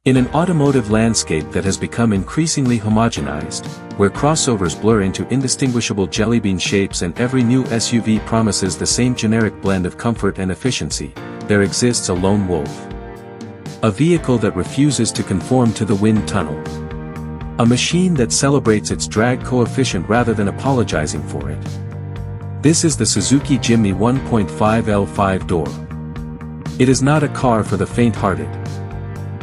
In an automotive landscape that has become increasingly homogenized, where crossovers blur into indistinguishable jellybean shapes and every new SUV promises the same generic blend of comfort and efficiency, there exists a lone wolf. A vehicle that refuses to conform to the wind tunnel. A machine that celebrates its drag coefficient rather than apologizing for it. This is the Suzuki Jimny 1.5L 5-door. It is not a car for the faint-hearted.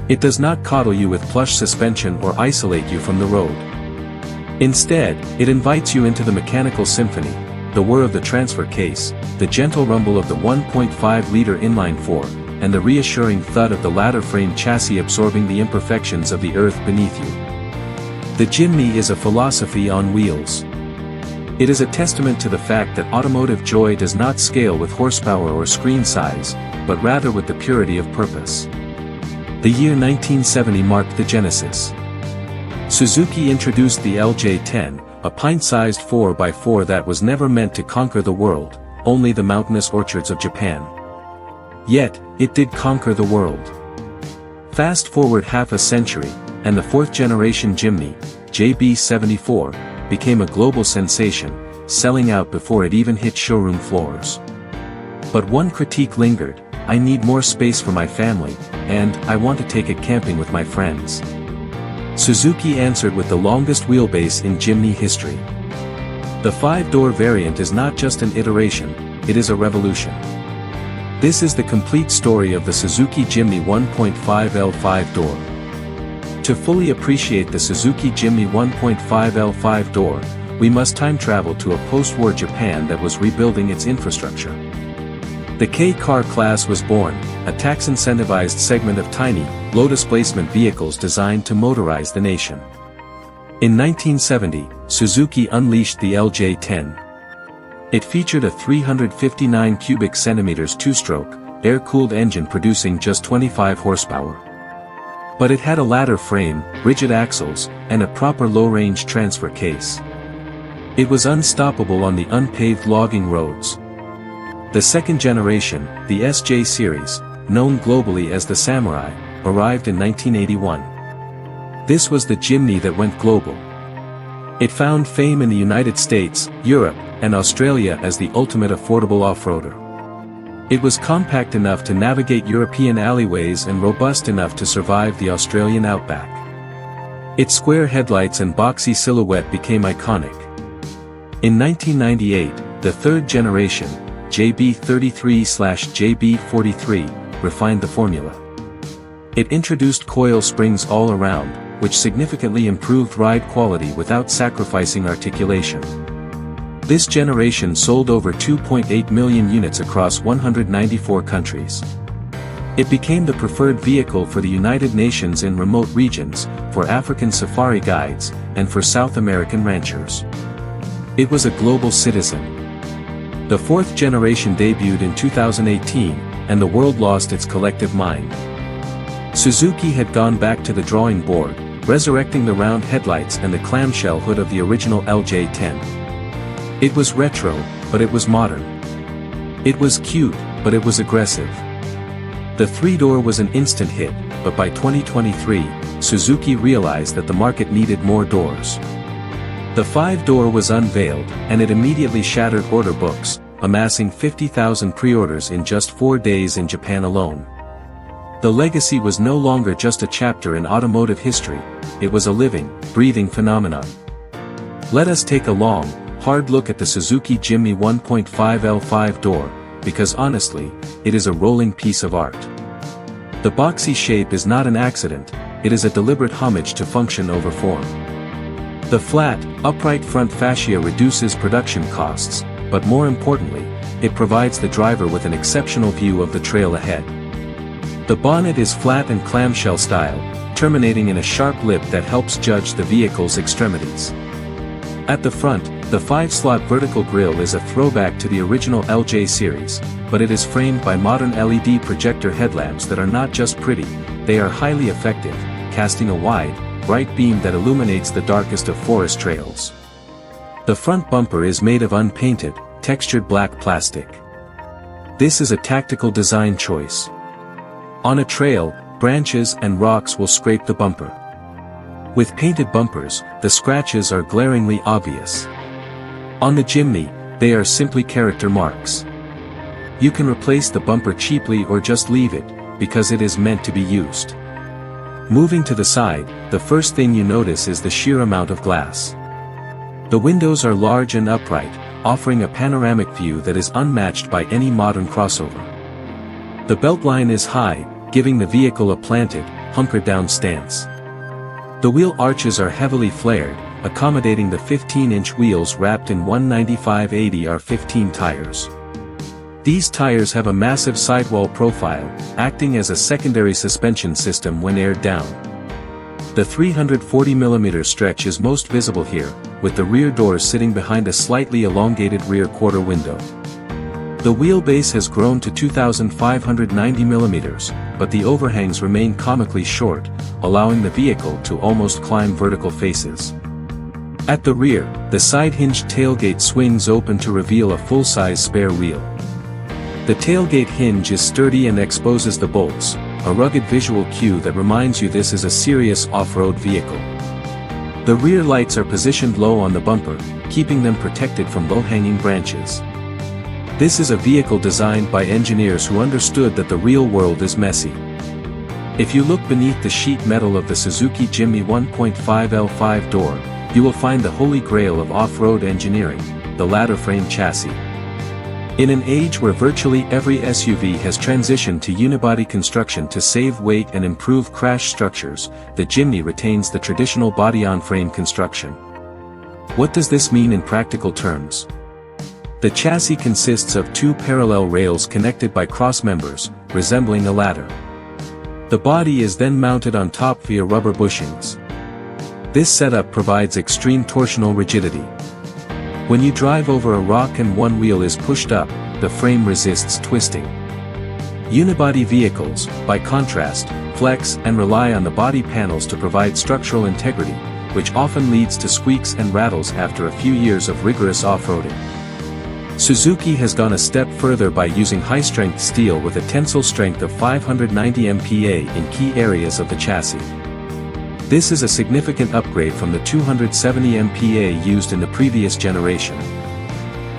It does not coddle you with plush suspension or isolate you from the road. Instead, it invites you into the mechanical symphony, the whir of the transfer case, the gentle rumble of the 1.5-liter inline-4, and the reassuring thud of the ladder frame chassis absorbing the imperfections of the earth beneath you. The Jimny is a philosophy on wheels. It is a testament to the fact that automotive joy does not scale with horsepower or screen size, but rather with the purity of purpose. The year 1970 marked the genesis. Suzuki introduced the LJ10, a pint-sized 4x4 that was never meant to conquer the world, only the mountainous orchards of Japan. Yet, it did conquer the world. Fast forward half a century, and the fourth-generation Jimny, JB74, became a global sensation, selling out before it even hit showroom floors. But one critique lingered: I need more space for my family, and I want to take it camping with my friends. Suzuki answered with the longest wheelbase in Jimny history. The 5-door variant is not just an iteration, it is a revolution. This is the complete story of the Suzuki Jimny 1.5L 5-door. To fully appreciate the Suzuki Jimny 1.5L 5-door, we must time travel to a post-war Japan that was rebuilding its infrastructure. The K-car class was born, a tax-incentivized segment of tiny, low-displacement vehicles designed to motorize the nation. In 1970, Suzuki unleashed the LJ10. It featured a 359 cubic centimeters two-stroke, air-cooled engine producing just 25 horsepower. But it had a ladder frame, rigid axles, and a proper low-range transfer case. It was unstoppable on the unpaved logging roads. The second generation, the SJ series, known globally as the Samurai, arrived in 1981. This was the Jimny that went global. It found fame in the United States, Europe, and Australia as the ultimate affordable off-roader. It was compact enough to navigate European alleyways and robust enough to survive the Australian outback. Its square headlights and boxy silhouette became iconic. In 1998, the third generation, JB33/JB43, refined the formula. It introduced coil springs all around, which significantly improved ride quality without sacrificing articulation. This generation sold over 2.8 million units across 194 countries. It became the preferred vehicle for the United Nations in remote regions, for African safari guides, and for South American ranchers. It was a global citizen. The fourth generation debuted in 2018, and the world lost its collective mind. Suzuki had gone back to the drawing board, resurrecting the round headlights and the clamshell hood of the original LJ10. It was retro, but it was modern. It was cute, but it was aggressive. The 3-door was an instant hit, but by 2023, Suzuki realized that the market needed more doors. The 5-door was unveiled, and it immediately shattered order books, amassing 50,000 pre-orders in just 4 days in Japan alone. The legacy was no longer just a chapter in automotive history, it was a living, breathing phenomenon. Let us take a long, hard look at the Suzuki Jimny 1.5L 5-door, because honestly, it is a rolling piece of art. The boxy shape is not an accident, it is a deliberate homage to function over form. The flat, upright front fascia reduces production costs, but more importantly, it provides the driver with an exceptional view of the trail ahead. The bonnet is flat and clamshell style, terminating in a sharp lip that helps judge the vehicle's extremities. At the front, the 5-slot vertical grille is a throwback to the original LJ series, but it is framed by modern LED projector headlamps that are not just pretty, they are highly effective, casting a wide, bright beam that illuminates the darkest of forest trails. The front bumper is made of unpainted, textured black plastic. This is a tactical design choice. On a trail, branches and rocks will scrape the bumper. With painted bumpers, the scratches are glaringly obvious. On the Jimny, they are simply character marks. You can replace the bumper cheaply or just leave it, because it is meant to be used. Moving to the side, the first thing you notice is the sheer amount of glass. The windows are large and upright, offering a panoramic view that is unmatched by any modern crossover. The beltline is high, giving the vehicle a planted, hunkered-down stance. The wheel arches are heavily flared, accommodating the 15-inch wheels wrapped in 195/80 R15 tires. These tires have a massive sidewall profile, acting as a secondary suspension system when aired down. The 340mm stretch is most visible here, with the rear doors sitting behind a slightly elongated rear quarter window. The wheelbase has grown to 2,590mm, but the overhangs remain comically short, allowing the vehicle to almost climb vertical faces. At the rear, the side-hinged tailgate swings open to reveal a full-size spare wheel. The tailgate hinge is sturdy and exposes the bolts, a rugged visual cue that reminds you this is a serious off-road vehicle. The rear lights are positioned low on the bumper, keeping them protected from low-hanging branches. This is a vehicle designed by engineers who understood that the real world is messy. If you look beneath the sheet metal of the Suzuki Jimny 1.5L 5-door, you will find the holy grail of off-road engineering, the ladder frame chassis. In an age where virtually every SUV has transitioned to unibody construction to save weight and improve crash structures, the Jimny retains the traditional body-on-frame construction. What does this mean in practical terms? The chassis consists of two parallel rails connected by cross members, resembling a ladder. The body is then mounted on top via rubber bushings. This setup provides extreme torsional rigidity. When you drive over a rock and one wheel is pushed up, the frame resists twisting. Unibody vehicles, by contrast, flex and rely on the body panels to provide structural integrity, which often leads to squeaks and rattles after a few years of rigorous off-roading. Suzuki has gone a step further by using high-strength steel with a tensile strength of 590 MPa in key areas of the chassis. This is a significant upgrade from the 270 MPa used in the previous generation.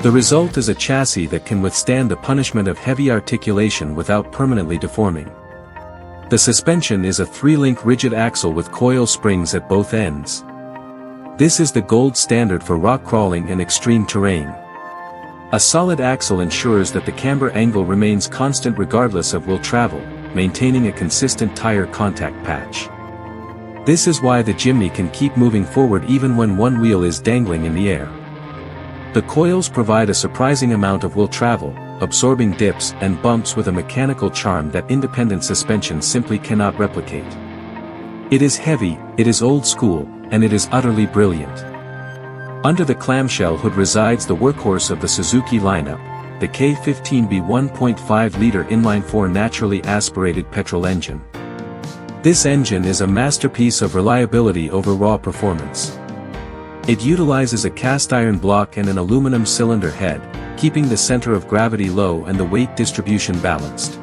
The result is a chassis that can withstand the punishment of heavy articulation without permanently deforming. The suspension is a 3-link rigid axle with coil springs at both ends. This is the gold standard for rock crawling and extreme terrain. A solid axle ensures that the camber angle remains constant regardless of wheel travel, maintaining a consistent tire contact patch. This is why the Jimny can keep moving forward even when one wheel is dangling in the air. The coils provide a surprising amount of wheel travel, absorbing dips and bumps with a mechanical charm that independent suspension simply cannot replicate. It is heavy, it is old school, and it is utterly brilliant. Under the clamshell hood resides the workhorse of the Suzuki lineup, the K15B 1.5-liter inline-4 naturally aspirated petrol engine. This engine is a masterpiece of reliability over raw performance. It utilizes a cast-iron block and an aluminum cylinder head, keeping the center of gravity low and the weight distribution balanced.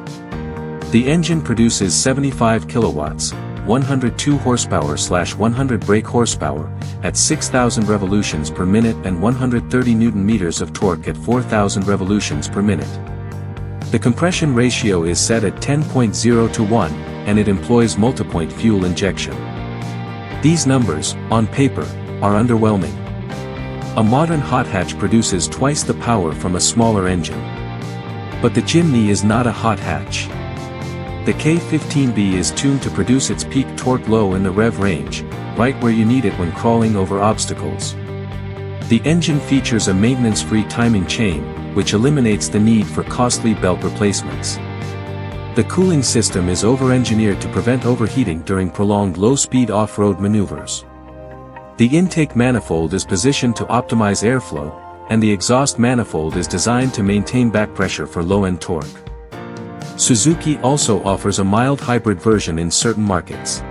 The engine produces 75 kilowatts, 102 horsepower/100 brake horsepower, at 6,000 revolutions per minute and 130 Nm of torque at 4,000 revolutions per minute. The compression ratio is set at 10.0 to 1, and it employs multipoint fuel injection. These numbers, on paper, are underwhelming. A modern hot hatch produces twice the power from a smaller engine. But the Jimny is not a hot hatch. The K15B is tuned to produce its peak torque low in the rev range, right where you need it when crawling over obstacles. The engine features a maintenance-free timing chain, which eliminates the need for costly belt replacements. The cooling system is over-engineered to prevent overheating during prolonged low-speed off-road maneuvers. The intake manifold is positioned to optimize airflow, and the exhaust manifold is designed to maintain back pressure for low-end torque. Suzuki also offers a mild hybrid version in certain markets.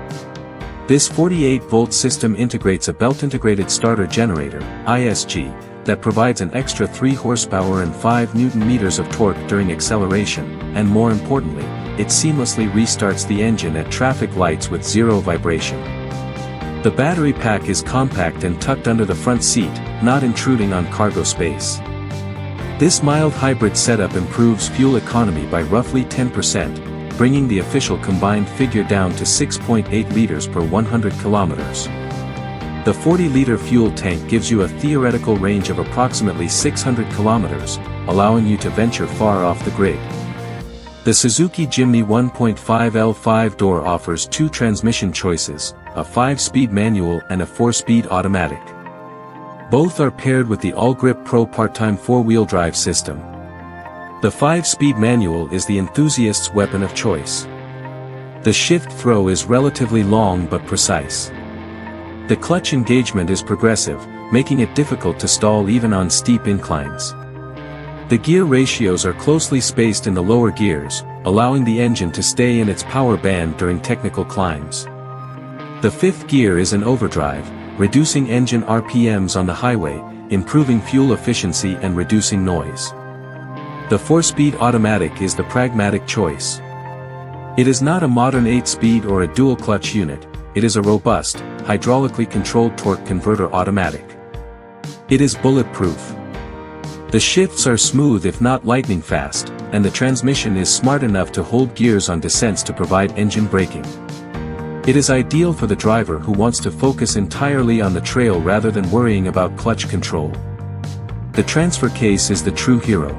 This 48-volt system integrates a belt-integrated starter generator, ISG, that provides an extra 3 horsepower and 5 Nm of torque during acceleration, and more importantly, it seamlessly restarts the engine at traffic lights with zero vibration. The battery pack is compact and tucked under the front seat, not intruding on cargo space. This mild hybrid setup improves fuel economy by roughly 10%, bringing the official combined figure down to 6.8 liters per 100 kilometers. The 40-liter fuel tank gives you a theoretical range of approximately 600 kilometers, allowing you to venture far off the grid. The Suzuki Jimny 1.5L 5-door offers two transmission choices, a 5-speed manual and a 4-speed automatic. Both are paired with the AllGrip Pro part-time 4-wheel drive system. The 5-speed manual is the enthusiast's weapon of choice. The shift throw is relatively long but precise. The clutch engagement is progressive, making it difficult to stall even on steep inclines. The gear ratios are closely spaced in the lower gears, allowing the engine to stay in its power band during technical climbs. The fifth gear is an overdrive, reducing engine RPMs on the highway, improving fuel efficiency and reducing noise. The 4-speed automatic is the pragmatic choice. It is not a modern 8-speed or a dual-clutch unit, it is a robust, hydraulically controlled torque converter automatic. It is bulletproof. The shifts are smooth if not lightning fast, and the transmission is smart enough to hold gears on descents to provide engine braking. It is ideal for the driver who wants to focus entirely on the trail rather than worrying about clutch control. The transfer case is the true hero.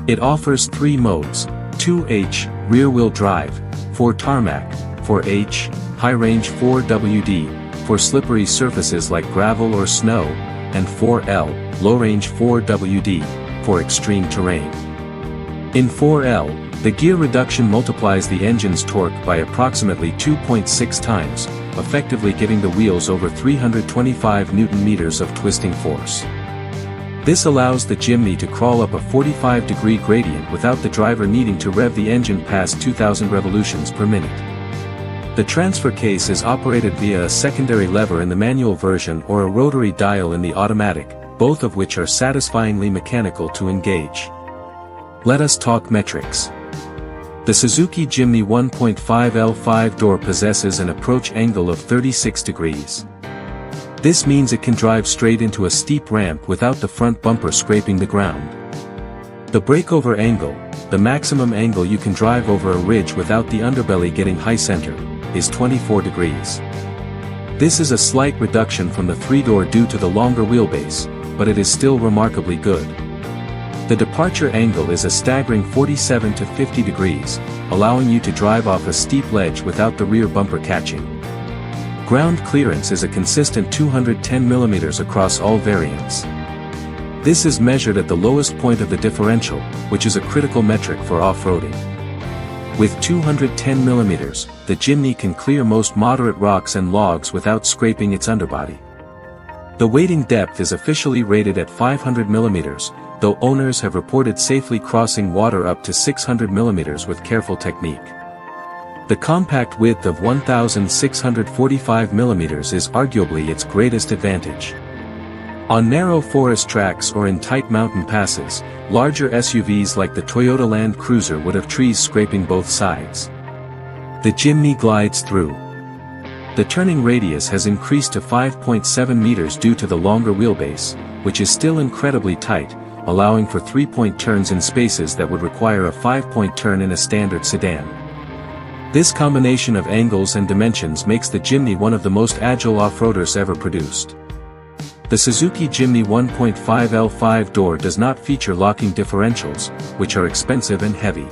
It offers 3 modes, 2H, rear-wheel drive, 4 tarmac, 4H, high-range 4WD, for slippery surfaces like gravel or snow, and 4L, low-range 4WD, for extreme terrain. In 4L, the gear reduction multiplies the engine's torque by approximately 2.6 times, effectively giving the wheels over 325 Nm of twisting force. This allows the Jimny to crawl up a 45-degree gradient without the driver needing to rev the engine past 2,000 revolutions per minute. The transfer case is operated via a secondary lever in the manual version or a rotary dial in the automatic, both of which are satisfyingly mechanical to engage. Let us talk metrics. The Suzuki Jimny 1.5L 5-door possesses an approach angle of 36 degrees. This means it can drive straight into a steep ramp without the front bumper scraping the ground. The breakover angle, the maximum angle you can drive over a ridge without the underbelly getting high-centered, is 24 degrees. This is a slight reduction from the 3-door due to the longer wheelbase, but it is still remarkably good. The departure angle is a staggering 47 to 50 degrees, allowing you to drive off a steep ledge without the rear bumper catching. Ground clearance is a consistent 210 mm across all variants. This is measured at the lowest point of the differential, which is a critical metric for off-roading. With 210 mm, the Jimny can clear most moderate rocks and logs without scraping its underbody. The wading depth is officially rated at 500 mm, though owners have reported safely crossing water up to 600 mm with careful technique. The compact width of 1,645 mm is arguably its greatest advantage. On narrow forest tracks or in tight mountain passes, larger SUVs like the Toyota Land Cruiser would have trees scraping both sides. The Jimny glides through. The turning radius has increased to 5.7 meters due to the longer wheelbase, which is still incredibly tight, allowing for 3-point turns in spaces that would require a 5-point turn in a standard sedan. This combination of angles and dimensions makes the Jimny one of the most agile off-roaders ever produced. The Suzuki Jimny 1.5L 5-door does not feature locking differentials, which are expensive and heavy.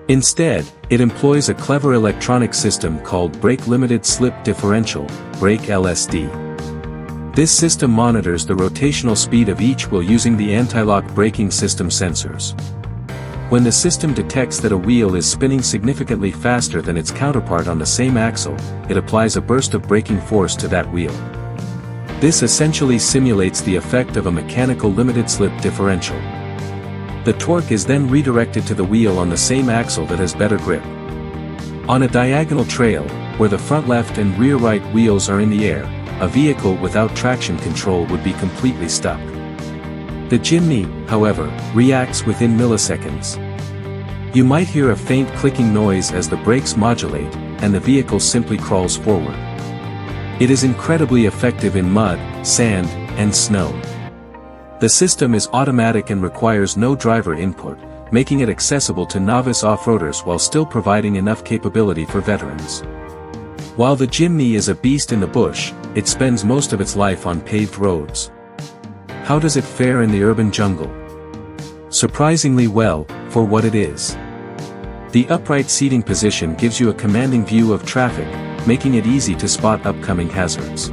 Instead, it employs a clever electronic system called Brake Limited Slip Differential, Brake LSD. This system monitors the rotational speed of each wheel using the anti-lock braking system sensors. When the system detects that a wheel is spinning significantly faster than its counterpart on the same axle, it applies a burst of braking force to that wheel. This essentially simulates the effect of a mechanical limited slip differential. The torque is then redirected to the wheel on the same axle that has better grip. On a diagonal trail, where the front left and rear right wheels are in the air, a vehicle without traction control would be completely stuck. The Jimny, however, reacts within milliseconds. You might hear a faint clicking noise as the brakes modulate, and the vehicle simply crawls forward. It is incredibly effective in mud, sand, and snow. The system is automatic and requires no driver input, making it accessible to novice off-roaders while still providing enough capability for veterans. While the Jimny is a beast in the bush, it spends most of its life on paved roads. How does it fare in the urban jungle? Surprisingly well, for what it is. The upright seating position gives you a commanding view of traffic, making it easy to spot upcoming hazards.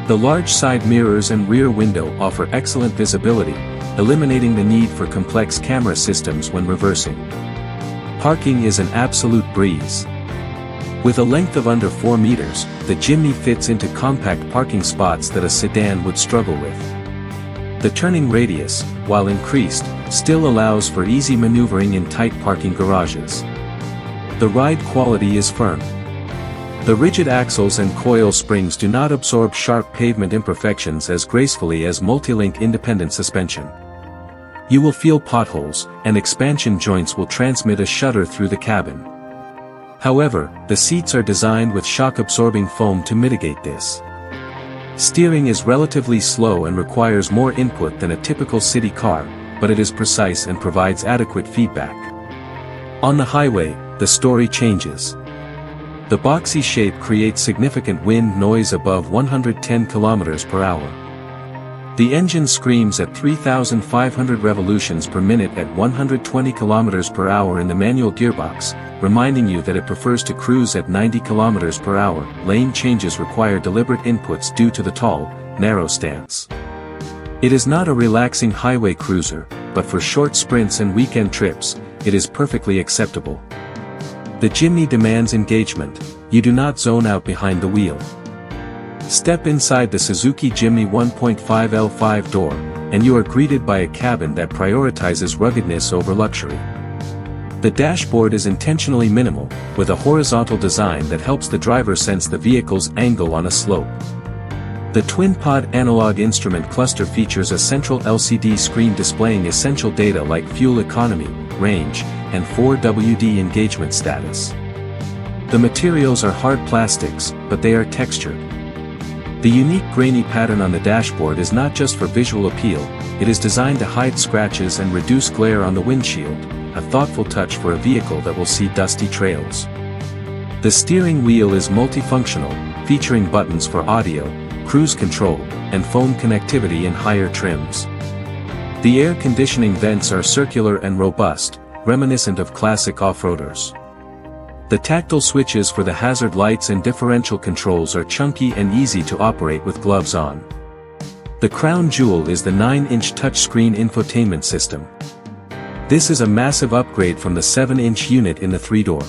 The large side mirrors and rear window offer excellent visibility, eliminating the need for complex camera systems when reversing. Parking is an absolute breeze. With a length of under 4 meters, the Jimny fits into compact parking spots that a sedan would struggle with. The turning radius, while increased, still allows for easy maneuvering in tight parking garages. The ride quality is firm. The rigid axles and coil springs do not absorb sharp pavement imperfections as gracefully as multi-link independent suspension. You will feel potholes, and expansion joints will transmit a shudder through the cabin. However, the seats are designed with shock-absorbing foam to mitigate this. Steering is relatively slow and requires more input than a typical city car, but it is precise and provides adequate feedback. On the highway, the story changes. The boxy shape creates significant wind noise above 110 km per hour. The engine screams at 3,500 revolutions per minute at 120 km per hour in the manual gearbox, reminding you that it prefers to cruise at 90 km per hour. Lane changes require deliberate inputs due to the tall, narrow stance. It is not a relaxing highway cruiser, but for short sprints and weekend trips, it is perfectly acceptable. The Jimny demands engagement. You do not zone out behind the wheel. Step inside the Suzuki Jimny 1.5L 5-door, and you are greeted by a cabin that prioritizes ruggedness over luxury. The dashboard is intentionally minimal, with a horizontal design that helps the driver sense the vehicle's angle on a slope. The twin-pod analog instrument cluster features a central LCD screen displaying essential data like fuel economy, range, and 4WD engagement status. The materials are hard plastics, but they are textured. The unique grainy pattern on the dashboard is not just for visual appeal, it is designed to hide scratches and reduce glare on the windshield, a thoughtful touch for a vehicle that will see dusty trails. The steering wheel is multifunctional, featuring buttons for audio, cruise control, and phone connectivity in higher trims. The air conditioning vents are circular and robust, reminiscent of classic off-roaders. The tactile switches for the hazard lights and differential controls are chunky and easy to operate with gloves on. The crown jewel is the 9-inch touchscreen infotainment system. This is a massive upgrade from the 7-inch unit in the 3-door.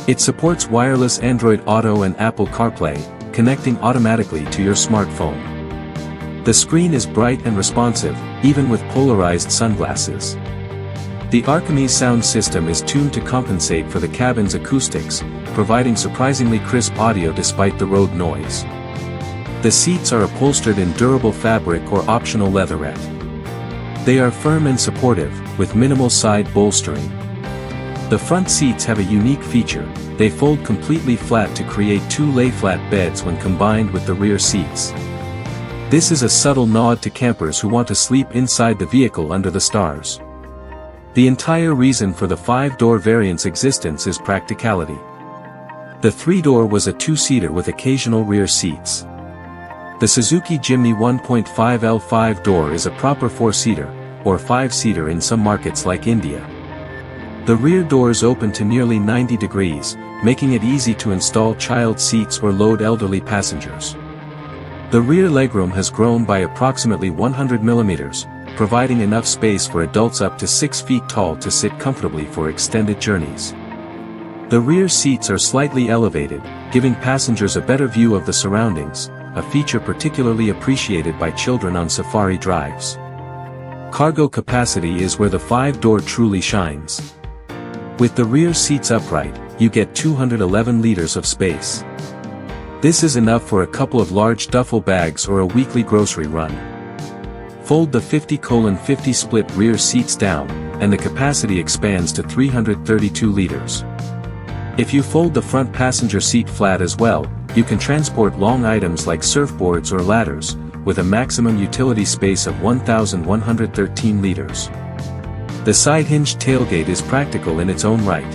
It supports wireless Android Auto and Apple CarPlay, connecting automatically to your smartphone. The screen is bright and responsive, even with polarized sunglasses. The Archimedes sound system is tuned to compensate for the cabin's acoustics, providing surprisingly crisp audio despite the road noise. The seats are upholstered in durable fabric or optional leatherette. They are firm and supportive, with minimal side bolstering. The front seats have a unique feature: they fold completely flat to create 2 lay-flat beds when combined with the rear seats. This is a subtle nod to campers who want to sleep inside the vehicle under the stars. The entire reason for the 5-door variant's existence is practicality. The 3-door was a 2-seater with occasional rear seats. The Suzuki Jimny 1.5L 5-door is a proper 4-seater, or 5-seater in some markets like India. The rear doors open to nearly 90 degrees, making it easy to install child seats or load elderly passengers. The rear legroom has grown by approximately 100 millimeters, providing enough space for adults up to 6 feet tall to sit comfortably for extended journeys. The rear seats are slightly elevated, giving passengers a better view of the surroundings, a feature particularly appreciated by children on safari drives. Cargo capacity is where the 5-door truly shines. With the rear seats upright, you get 211 liters of space. This is enough for a couple of large duffel bags or a weekly grocery run. Fold the 50/50 split rear seats down, and the capacity expands to 332 liters. If you fold the front passenger seat flat as well, you can transport long items like surfboards or ladders, with a maximum utility space of 1,113 liters. The side-hinged tailgate is practical in its own right.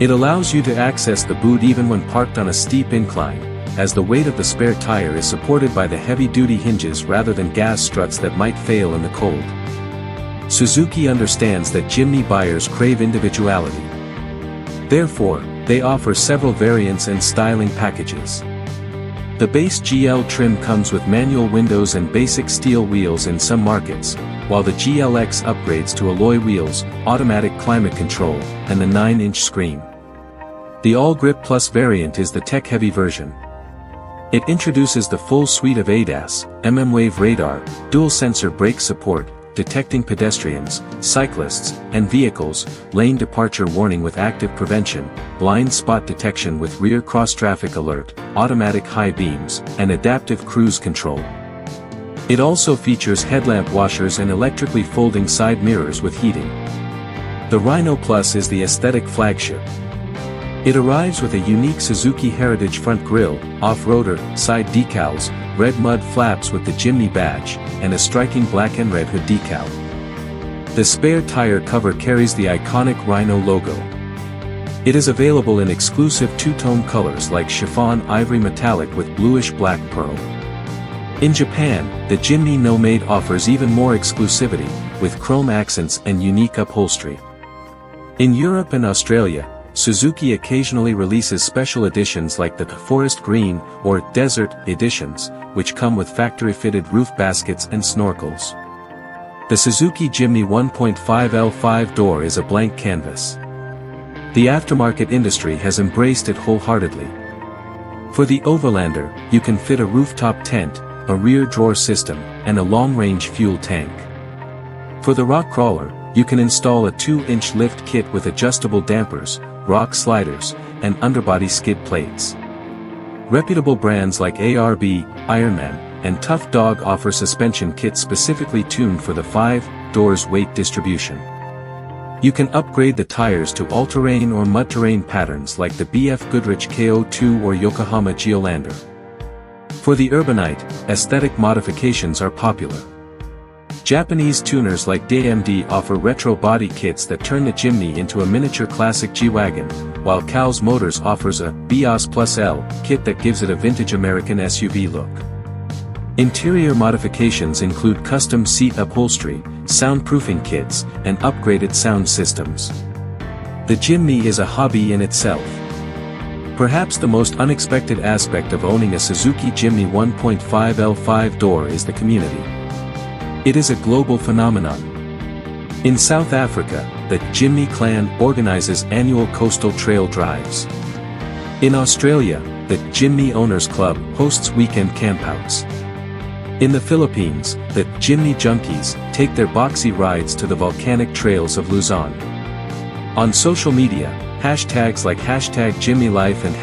It allows you to access the boot even when parked on a steep incline, as the weight of the spare tire is supported by the heavy-duty hinges rather than gas struts that might fail in the cold. Suzuki understands that Jimny buyers crave individuality. Therefore, they offer several variants and styling packages. The base GL trim comes with manual windows and basic steel wheels in some markets, while the GLX upgrades to alloy wheels, automatic climate control, and the 9-inch screen. The AllGrip Plus variant is the tech-heavy version. It introduces the full suite of ADAS, mmWave radar, dual-sensor brake support, detecting pedestrians, cyclists, and vehicles, lane departure warning with active prevention, blind spot detection with rear cross-traffic alert, automatic high beams, and adaptive cruise control. It also features headlamp washers and electrically folding side mirrors with heating. The Rhino Plus is the aesthetic flagship. It arrives with a unique Suzuki Heritage front grille, off-roader, side decals, red mud flaps with the Jimny badge, and a striking black and red hood decal. The spare tire cover carries the iconic Rhino logo. It is available in exclusive two-tone colors like chiffon ivory metallic with bluish-black pearl. In Japan, the Jimny Nomade offers even more exclusivity, with chrome accents and unique upholstery. In Europe and Australia, Suzuki occasionally releases special editions like the Forest Green or Desert editions, which come with factory-fitted roof baskets and snorkels. The Suzuki Jimny 1.5L 5-door is a blank canvas. The aftermarket industry has embraced it wholeheartedly. For the Overlander, you can fit a rooftop tent, a rear drawer system, and a long-range fuel tank. For the rock crawler, you can install a 2-inch lift kit with adjustable dampers, rock sliders, and underbody skid plates. Reputable brands like ARB, Ironman, and Tough Dog offer suspension kits specifically tuned for the 5-doors weight distribution. You can upgrade the tires to all-terrain or mud-terrain patterns like the BF Goodrich KO2 or Yokohama Geolander. For the Urbanite, aesthetic modifications are popular. Japanese tuners like DMD offer retro body kits that turn the Jimny into a miniature classic G-Wagon, while Cowles Motors offers a BIOS Plus L kit that gives it a vintage American SUV look. Interior modifications include custom seat upholstery, soundproofing kits, and upgraded sound systems. The Jimny is a hobby in itself. Perhaps the most unexpected aspect of owning a Suzuki Jimny 1.5L 5-door is the community. It is a global phenomenon. In South Africa, the Jimny clan organizes annual coastal trail drives. In Australia, the Jimny Owners Club hosts weekend campouts. In the Philippines, the Jimny Junkies take their boxy rides to the volcanic trails of Luzon. On social media, hashtags like #JimnyLife and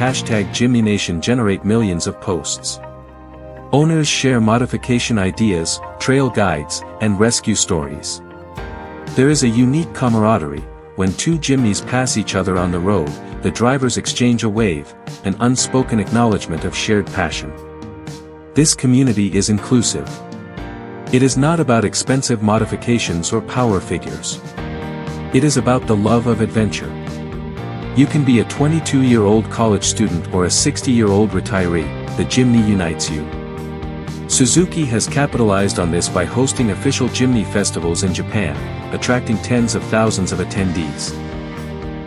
#JimnyNation generate millions of posts. Owners share modification ideas, trail guides, and rescue stories. There is a unique camaraderie. When two Jimnys pass each other on the road, the drivers exchange a wave, an unspoken acknowledgement of shared passion. This community is inclusive. It is not about expensive modifications or power figures. It is about the love of adventure. You can be a 22-year-old college student or a 60-year-old retiree, the Jimny unites you. Suzuki has capitalized on this by hosting official Jimny festivals in Japan, attracting tens of thousands of attendees.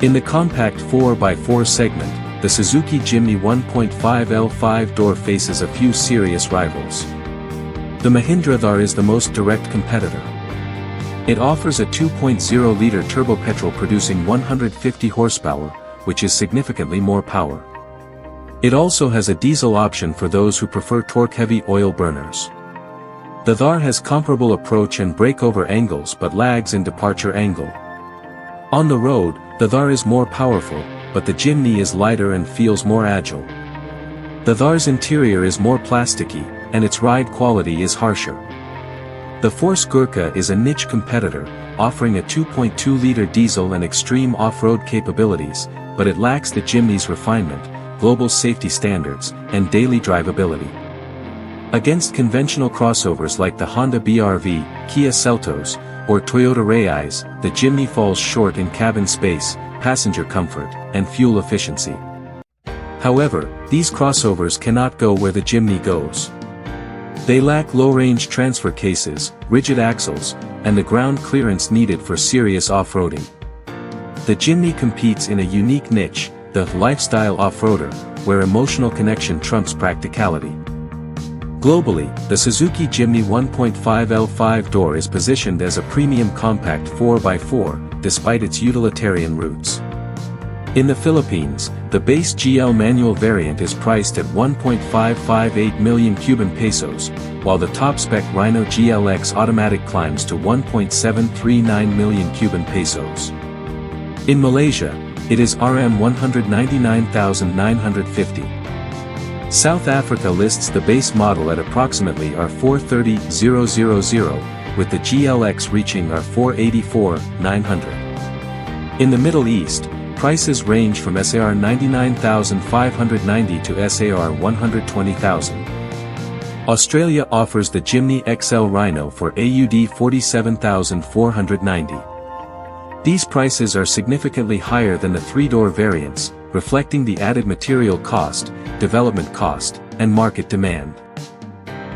In the compact 4x4 segment, the Suzuki Jimny 1.5L 5-door faces a few serious rivals. The Mahindra Thar is the most direct competitor. It offers a 2.0-liter turbo petrol producing 150 horsepower, which is significantly more power. It also has a diesel option for those who prefer torque-heavy oil burners. The Thar has comparable approach and breakover angles but lags in departure angle. On the road, the Thar is more powerful, but the Jimny is lighter and feels more agile. The Thar's interior is more plasticky, and its ride quality is harsher. The Force Gurkha is a niche competitor, offering a 2.2-liter diesel and extreme off-road capabilities, but it lacks the Jimny's refinement, global safety standards, and daily drivability. Against conventional crossovers like the Honda BR-V, Kia Seltos, or Toyota Raiz, the Jimny falls short in cabin space, passenger comfort, and fuel efficiency. However, these crossovers cannot go where the Jimny goes. They lack low-range transfer cases, rigid axles, and the ground clearance needed for serious off-roading. The Jimny competes in a unique niche, the lifestyle off-roader, where emotional connection trumps practicality. Globally, the Suzuki Jimny 1.5L 5-door is positioned as a premium compact 4x4, despite its utilitarian roots. In the Philippines, the base GL manual variant is priced at 1.558 million Cuban pesos, while the top-spec Rhino GLX automatic climbs to 1.739 million Cuban pesos. In Malaysia, it is Rm 199,950. South Africa lists the base model at approximately R430,000, with the GLX reaching R484,900. In the Middle East, prices range from SAR 99,590 to SAR 120,000. Australia offers the Jimny XL Rhino for AUD 47,490. These prices are significantly higher than the three-door variants, reflecting the added material cost, development cost, and market demand.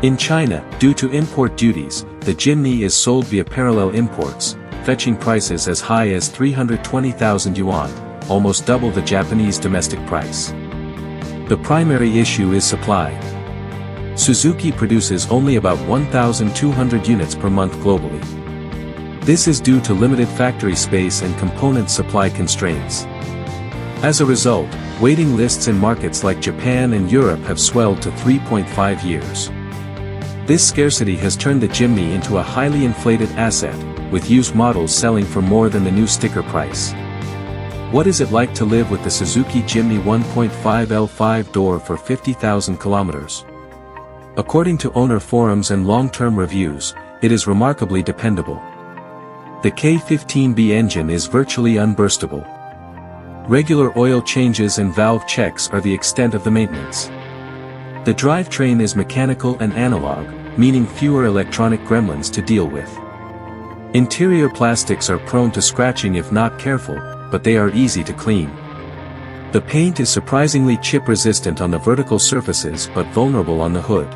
In China, due to import duties, the Jimny is sold via parallel imports, fetching prices as high as 320,000 yuan, almost double the Japanese domestic price. The primary issue is supply. Suzuki produces only about 1,200 units per month globally. This is due to limited factory space and component supply constraints. As a result, waiting lists in markets like Japan and Europe have swelled to 3.5 years. This scarcity has turned the Jimny into a highly inflated asset, with used models selling for more than the new sticker price. What is it like to live with the Suzuki Jimny 1.5L 5-door for 50,000 kilometers? According to owner forums and long-term reviews, it is remarkably dependable. The K15B engine is virtually unburstable. Regular oil changes and valve checks are the extent of the maintenance. The drivetrain is mechanical and analog, meaning fewer electronic gremlins to deal with. Interior plastics are prone to scratching if not careful, but they are easy to clean. The paint is surprisingly chip-resistant on the vertical surfaces but vulnerable on the hood.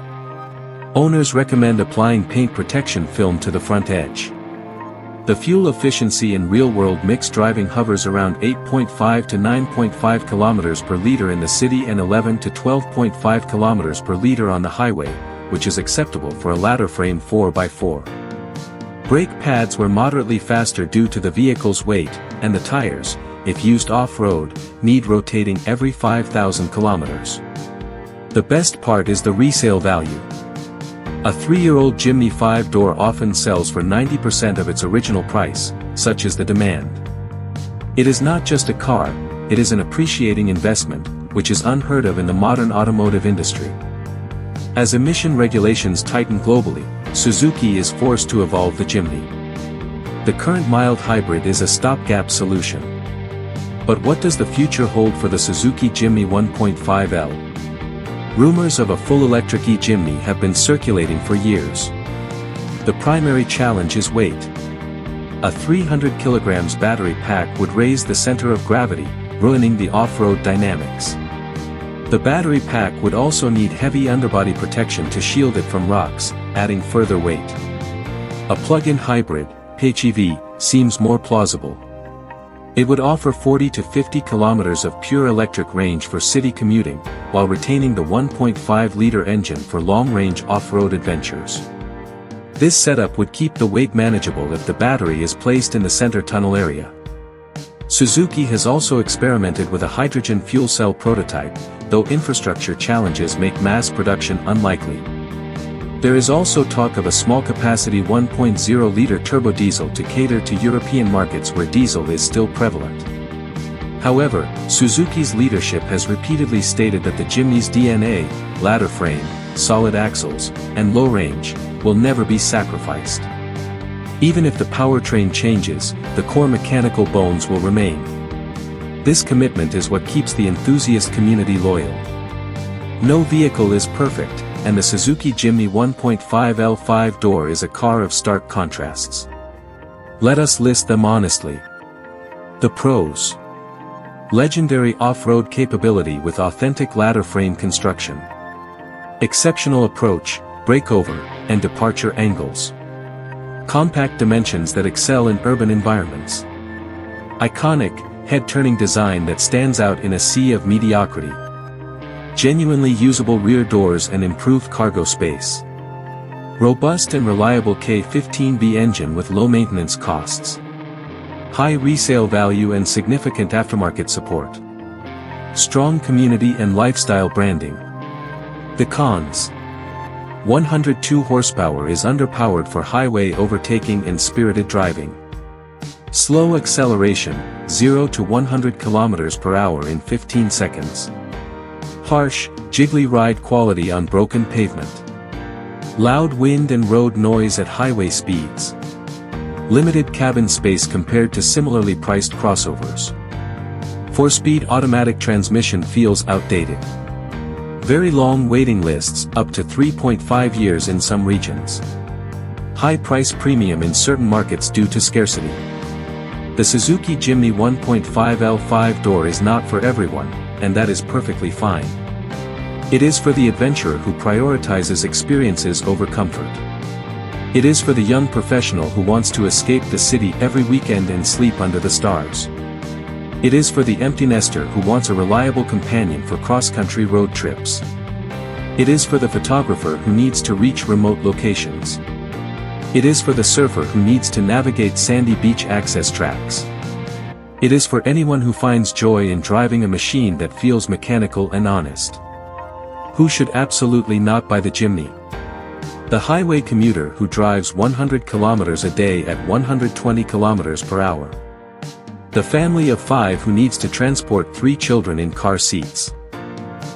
Owners recommend applying paint protection film to the front edge. The fuel efficiency in real-world mixed driving hovers around 8.5 to 9.5 km per liter in the city and 11 to 12.5 km per liter on the highway, which is acceptable for a ladder frame 4x4. Brake pads were moderately faster due to the vehicle's weight, and the tires, if used off-road, need rotating every 5,000 kilometers. The best part is the resale value. A 3-year-old Jimny 5-door often sells for 90% of its original price, such is the demand. It is not just a car, it is an appreciating investment, which is unheard of in the modern automotive industry. As emission regulations tighten globally, Suzuki is forced to evolve the Jimny. The current mild hybrid is a stopgap solution. But what does the future hold for the Suzuki Jimny 1.5L? Rumors of a full electric e-Jimny have been circulating for years. The primary challenge is weight. A 300 kg battery pack would raise the center of gravity, ruining the off-road dynamics. The battery pack would also need heavy underbody protection to shield it from rocks, adding further weight. A plug-in hybrid, HEV, seems more plausible. It would offer 40 to 50 kilometers of pure electric range for city commuting, while retaining the 1.5-liter engine for long-range off-road adventures. This setup would keep the weight manageable if the battery is placed in the center tunnel area. Suzuki has also experimented with a hydrogen fuel cell prototype, though infrastructure challenges make mass production unlikely. There is also talk of a small-capacity 1.0-liter turbo diesel to cater to European markets where diesel is still prevalent. However, Suzuki's leadership has repeatedly stated that the Jimny's DNA, ladder frame, solid axles, and low range, will never be sacrificed. Even if the powertrain changes, the core mechanical bones will remain. This commitment is what keeps the enthusiast community loyal. No vehicle is perfect, and the Suzuki Jimny 1.5L 5-door is a car of stark contrasts. Let us list them honestly. The pros. Legendary off-road capability with authentic ladder frame construction. Exceptional approach, breakover, and departure angles. Compact dimensions that excel in urban environments. Iconic, head-turning design that stands out in a sea of mediocrity. Genuinely usable rear doors and improved cargo space. Robust and reliable K15B engine with low maintenance costs. High resale value and significant aftermarket support. Strong community and lifestyle branding. The cons. 102 horsepower is underpowered for highway overtaking and spirited driving. Slow acceleration, 0 to 100 km/h in 15 seconds. Harsh, jiggly ride quality on broken pavement. Loud wind and road noise at highway speeds. Limited cabin space compared to similarly priced crossovers. 4-speed automatic transmission feels outdated. Very long waiting lists, up to 3.5 years in some regions. High price premium in certain markets due to scarcity. The Suzuki Jimny 1.5L 5-door is not for everyone, and that is perfectly fine. It is for the adventurer who prioritizes experiences over comfort. It is for the young professional who wants to escape the city every weekend and sleep under the stars. It is for the empty nester who wants a reliable companion for cross-country road trips. It is for the photographer who needs to reach remote locations. It is for the surfer who needs to navigate sandy beach access tracks. It is for anyone who finds joy in driving a machine that feels mechanical and honest. Who should absolutely not buy the Jimny? The highway commuter who drives 100 kilometers a day at 120 km/h. The family of 5 who needs to transport 3 children in car seats.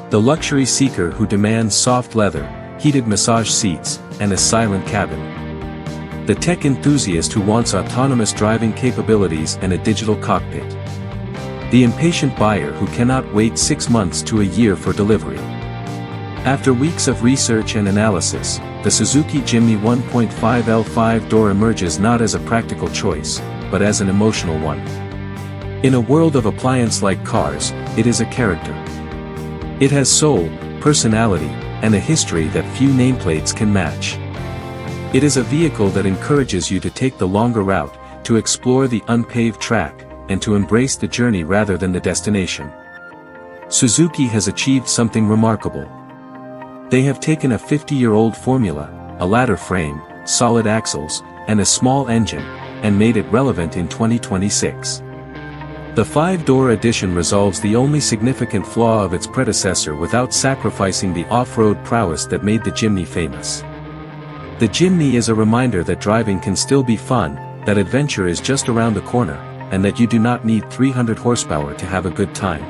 The luxury seeker who demands soft leather, heated massage seats, and a silent cabin. The tech enthusiast who wants autonomous driving capabilities and a digital cockpit. The impatient buyer who cannot wait 6 months to a year for delivery. After weeks of research and analysis, the Suzuki Jimny 1.5L 5-door emerges not as a practical choice, but as an emotional one. In a world of appliance-like cars, it is a character. It has soul, personality, and a history that few nameplates can match. It is a vehicle that encourages you to take the longer route, to explore the unpaved track, and to embrace the journey rather than the destination. Suzuki has achieved something remarkable. They have taken a 50-year-old formula, a ladder frame, solid axles, and a small engine, and made it relevant in 2026. The 5-door edition resolves the only significant flaw of its predecessor without sacrificing the off-road prowess that made the Jimny famous. The Jimny is a reminder that driving can still be fun, that adventure is just around the corner, and that you do not need 300 horsepower to have a good time.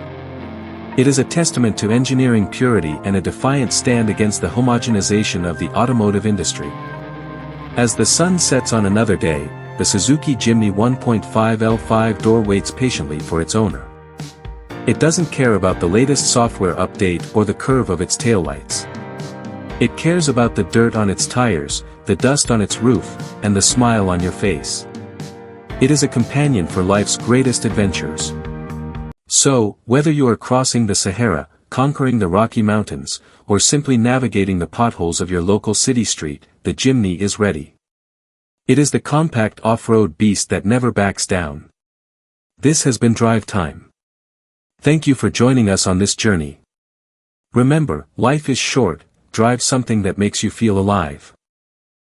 It is a testament to engineering purity and a defiant stand against the homogenization of the automotive industry. As the sun sets on another day, the Suzuki Jimny 1.5L 5-door waits patiently for its owner. It doesn't care about the latest software update or the curve of its taillights. It cares about the dirt on its tires, the dust on its roof, and the smile on your face. It is a companion for life's greatest adventures. So, whether you are crossing the Sahara, conquering the Rocky Mountains, or simply navigating the potholes of your local city street, the Jimny is ready. It is the compact off-road beast that never backs down. This has been DriveTime. Thank you for joining us on this journey. Remember, life is short, drive something that makes you feel alive.